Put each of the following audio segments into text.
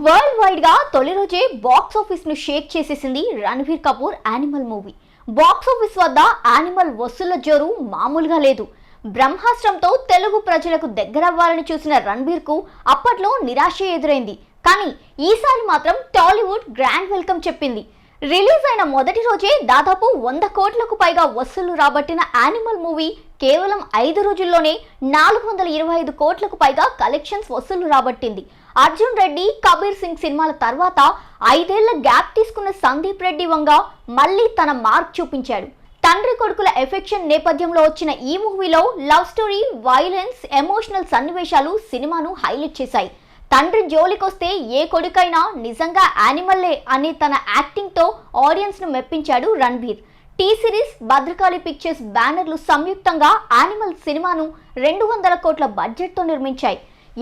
World wide గా తొలి రోజే బాక్స్ ఆఫీస్ ను షేక్ చేసేసింది Ranbir Kapoor animal movie. Box office వద్ద యానిమల్ వసూళ్ల జోరు మామూలుగా లేదు. బ్రహ్మాస్త్రంతో తెలుగు ప్రజలకు దగ్గరవ్వాలని చూసిన రణబీర్ కు అప్పట్లో నిరాశ ఎదురైంది. కానీ ఈసారి మాత్రం టాలీవుడ్ గ్రాండ్ వెల్కమ్ చెప్పింది. రిలీజ్ అయిన మొదటి రోజే దాదాపు 100 కోట్లకు పైగా వసూళ్లు రాబట్టిన యానిమల్ మూవీ కేవలం 5 రోజుల్లోనే 425 కోట్లకు పైగా కలెక్షన్స్ వసూళ్లు రాబట్టింది. అర్జున్ రెడ్డి, కబీర్ సింగ్ సినిమాల తర్వాత 5 ఏళ్ల గ్యాప్ తీసుకున్న సందీప్ రెడ్డి వంగ మళ్ళీ తన మార్క్ చూపించాడు. తండ్రి కొడుకుల ఎఫెక్షన్ నేపథ్యంలో వచ్చిన ఈ మూవీలో లవ్ స్టోరీ, వైలెన్స్, ఎమోషనల్ సన్నివేశాలు సినిమాను హైలైట్ చేశాయి. తండ్రి జోలికొస్తే ఏ కొడుకైనా నిజంగా యానిమల్లే అనే తన యాక్టింగ్ తో ఆడియన్స్ ను మెప్పించాడు రణబీర్. టీ సిరీస్, భద్రకాళి పిక్చర్స్ బ్యానర్లు సంయుక్తంగా యానిమల్ సినిమాను 200 కోట్ల బడ్జెట్ తో నిర్మించాయి.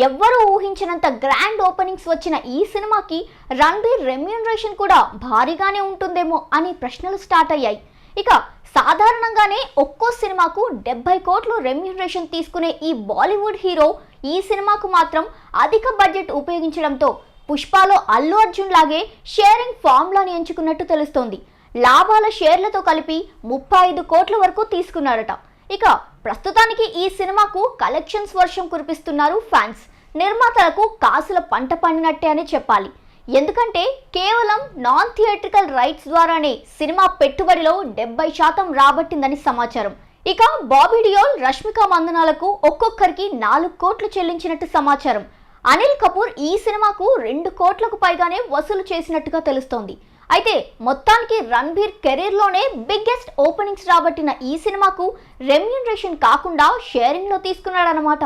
ఎవ్వరూ ఊహించినంత గ్రాండ్ ఓపెనింగ్స్ వచ్చిన ఈ సినిమాకి రణబీర్ రెమ్యూనరేషన్ కూడా భారీగానే ఉంటుందేమో అని ప్రశ్నలు స్టార్ట్ అయ్యాయి. ఇక సాధారణంగానే ఒక్కో సినిమాకు 70 కోట్లు రెమ్యూనరేషన్ తీసుకునే ఈ బాలీవుడ్ హీరో ఈ సినిమాకు మాత్రం అధిక బడ్జెట్ ఉపయోగించడంతో పుష్పలో అల్లు అర్జున్ లాగే షేరింగ్ ఫార్ములాని ఎంచుకున్నట్టు తెలుస్తోంది. లాభాల షేర్లతో కలిపి 35 కోట్ల వరకు తీసుకున్నారట. ఇక ప్రస్తుతానికి ఈ సినిమాకు కలెక్షన్స్ వర్షం కురిపిస్తున్నారు ఫ్యాన్స్. నిర్మాతలకు కాసుల పంట పండినట్టే అని చెప్పాలి. ఎందుకంటే కేవలం నాన్ థియేట్రికల్ రైట్స్ ద్వారానే సినిమా పెట్టుబడిలో 70% రాబట్టిందని సమాచారం. ఇక బాబీ డియోల్, రష్మిక మందనాలకు ఒక్కొక్కరికి 4 కోట్లు చెల్లించినట్టు సమాచారం. అనిల్ కపూర్ ఈ సినిమాకు 2 కోట్లకు పైగానే వసూలు చేసినట్టుగా తెలుస్తోంది. అయితే మొత్తానికి రణబీర్ కెరీర్లోనే బిగ్గెస్ట్ ఓపెనింగ్స్ రాబట్టిన ఈ సినిమాకు రెమ్యూనరేషన్ కాకుండా షేరింగ్లో తీసుకున్నాడన్నమాట.